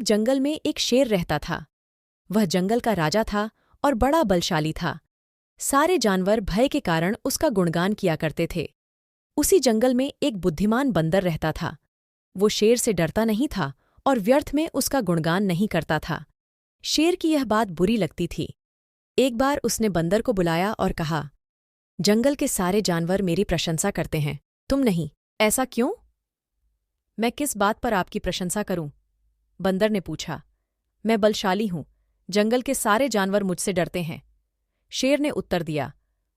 जंगल में एक शेर रहता था। वह जंगल का राजा था और बड़ा बलशाली था। सारे जानवर भय के कारण उसका गुणगान किया करते थे। उसी जंगल में एक बुद्धिमान बंदर रहता था। वो शेर से डरता नहीं था और व्यर्थ में उसका गुणगान नहीं करता था। शेर की यह बात बुरी लगती थी। एक बार उसने बंदर को बुलाया और कहा, जंगल के सारे जानवर मेरी प्रशंसा करते हैं, तुम नहीं, ऐसा क्यों? मैं किस बात पर आपकी प्रशंसा करूं? बंदर ने पूछा। मैं बलशाली हूं, जंगल के सारे जानवर मुझसे डरते हैं। शेर ने उत्तर दिया,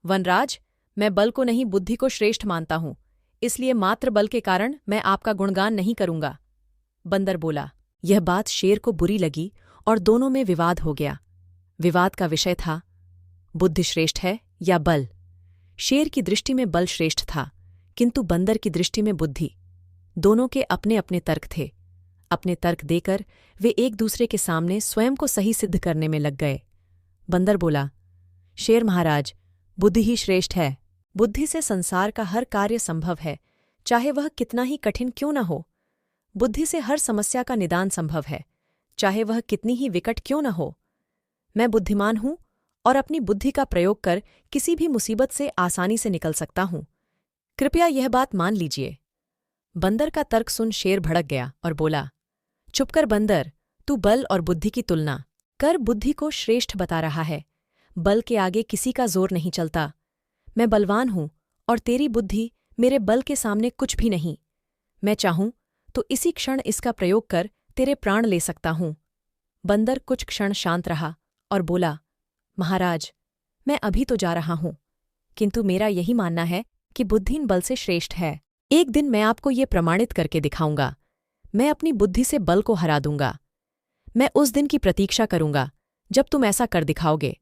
वनराज, मैं बल को नहीं बुद्धि को श्रेष्ठ मानता हूं, इसलिए मात्र बल के कारण मैं आपका गुणगान नहीं करूंगा। बंदर बोला। यह बात शेर को बुरी लगी और दोनों में विवाद हो गया। विवाद का विषय था, बुद्धि श्रेष्ठ है या बल। शेर की दृष्टि में बल श्रेष्ठ था, किंतु बंदर की दृष्टि में बुद्धि। दोनों के अपने अपने तर्क थे। अपने तर्क देकर वे एक दूसरे के सामने स्वयं को सही सिद्ध करने में लग गए। बंदर बोला, शेर महाराज, बुद्धि ही श्रेष्ठ है। बुद्धि से संसार का हर कार्य संभव है, चाहे वह कितना ही कठिन क्यों न हो। बुद्धि से हर समस्या का निदान संभव है, चाहे वह कितनी ही विकट क्यों न हो। मैं बुद्धिमान हूं और अपनी बुद्धि का प्रयोग कर किसी भी मुसीबत से आसानी से निकल सकता हूं। कृपया यह बात मान लीजिए। बंदर का तर्क सुन शेर भड़क गया और बोला, चुप कर बंदर, तू बल और बुद्धि की तुलना कर बुद्धि को श्रेष्ठ बता रहा है। बल के आगे किसी का जोर नहीं चलता। मैं बलवान हूं और तेरी बुद्धि मेरे बल के सामने कुछ भी नहीं। मैं चाहूं तो इसी क्षण इसका प्रयोग कर तेरे प्राण ले सकता हूं। बंदर कुछ क्षण शांत रहा और बोला, महाराज, मैं अभी तो जा रहा हूं, किंतु मेरा यही मानना है कि बुद्धि बल से श्रेष्ठ है। एक दिन मैं आपको ये प्रमाणित करके दिखाऊंगा। मैं अपनी बुद्धि से बल को हरा दूंगा। मैं उस दिन की प्रतीक्षा करूंगा जब तुम ऐसा कर दिखाओगे।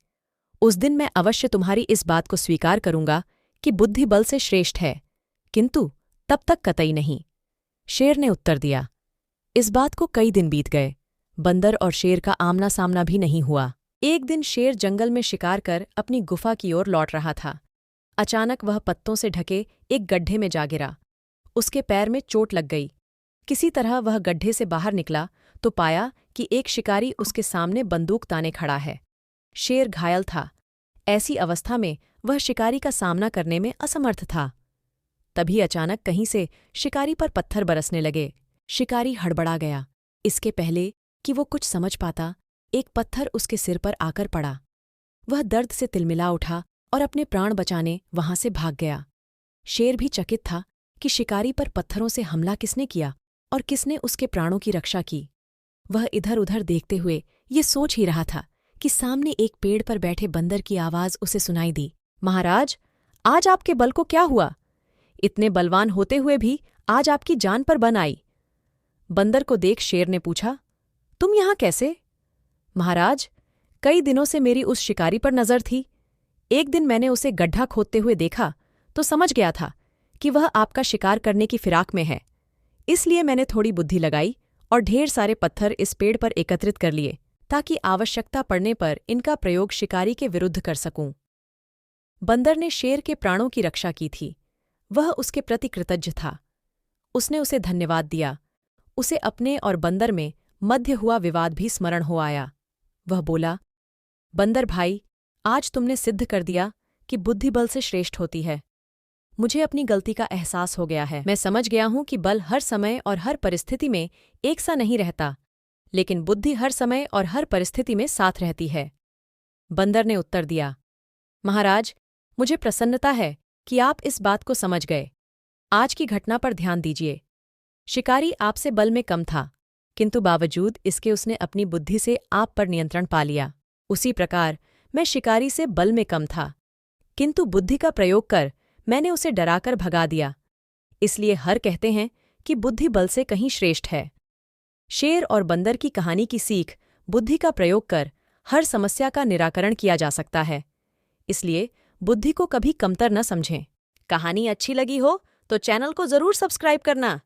उस दिन मैं अवश्य तुम्हारी इस बात को स्वीकार करूंगा कि बुद्धि बल से श्रेष्ठ है, किंतु तब तक कतई नहीं। शेर ने उत्तर दिया। इस बात को कई दिन बीत गए। बंदर और शेर का आमना सामना भी नहीं हुआ। एक दिन शेर जंगल में शिकार कर अपनी गुफा की ओर लौट रहा था। अचानक वह पत्तों से ढके एक गड्ढे में जा गिरा। उसके पैर में चोट लग गई। किसी तरह वह गड्ढे से बाहर निकला तो पाया कि एक शिकारी उसके सामने बंदूक ताने खड़ा है। शेर घायल था। ऐसी अवस्था में वह शिकारी का सामना करने में असमर्थ था। तभी अचानक कहीं से शिकारी पर पत्थर बरसने लगे। शिकारी हड़बड़ा गया। इसके पहले कि वो कुछ समझ पाता, एक पत्थर उसके सिर पर आकर पड़ा। वह दर्द से तिलमिला उठा और अपने प्राण बचाने वहां से भाग गया। शेर भी चकित था कि शिकारी पर पत्थरों से हमला किसने किया और किसने उसके प्राणों की रक्षा की। वह इधर उधर देखते हुए ये सोच ही रहा था कि सामने एक पेड़ पर बैठे बंदर की आवाज उसे सुनाई दी। महाराज, आज आपके बल को क्या हुआ? इतने बलवान होते हुए भी आज आपकी जान पर बन आई। बंदर को देख शेर ने पूछा, तुम यहां कैसे? महाराज, कई दिनों से मेरी उस शिकारी पर नजर थी। एक दिन मैंने उसे गड्ढा खोदते हुए देखा तो समझ गया था कि वह आपका शिकार करने की फिराक में है। इसलिए मैंने थोड़ी बुद्धि लगाई और ढेर सारे पत्थर इस पेड़ पर एकत्रित कर लिए ताकि आवश्यकता पड़ने पर इनका प्रयोग शिकारी के विरुद्ध कर सकूं। बंदर ने शेर के प्राणों की रक्षा की थी। वह उसके प्रति कृतज्ञ था। उसने उसे धन्यवाद दिया। उसे अपने और बंदर में मध्य हुआ विवाद भी स्मरण हो आया। वह बोला, बंदर भाई, आज तुमने सिद्ध कर दिया कि बुद्धि बल से श्रेष्ठ होती है। मुझे अपनी गलती का एहसास हो गया है। मैं समझ गया हूं कि बल हर समय और हर परिस्थिति में एक सा नहीं रहता, लेकिन बुद्धि हर समय और हर परिस्थिति में साथ रहती है। बंदर ने उत्तर दिया, महाराज, मुझे प्रसन्नता है कि आप इस बात को समझ गए। आज की घटना पर ध्यान दीजिए। शिकारी आपसे बल में कम था, किंतु बावजूद इसके उसने अपनी बुद्धि से आप पर नियंत्रण पा लिया। उसी प्रकार मैं शिकारी से बल में कम था, किंतु बुद्धि का प्रयोग कर मैंने उसे डराकर भगा दिया। इसलिए हर कहते हैं कि बुद्धि बल से कहीं श्रेष्ठ है। शेर और बंदर की कहानी की सीख बुद्धि का प्रयोग कर हर समस्या का निराकरण किया जा सकता है। इसलिए बुद्धि को कभी कमतर न समझें। कहानी अच्छी लगी हो तो चैनल को जरूर सब्सक्राइब करना।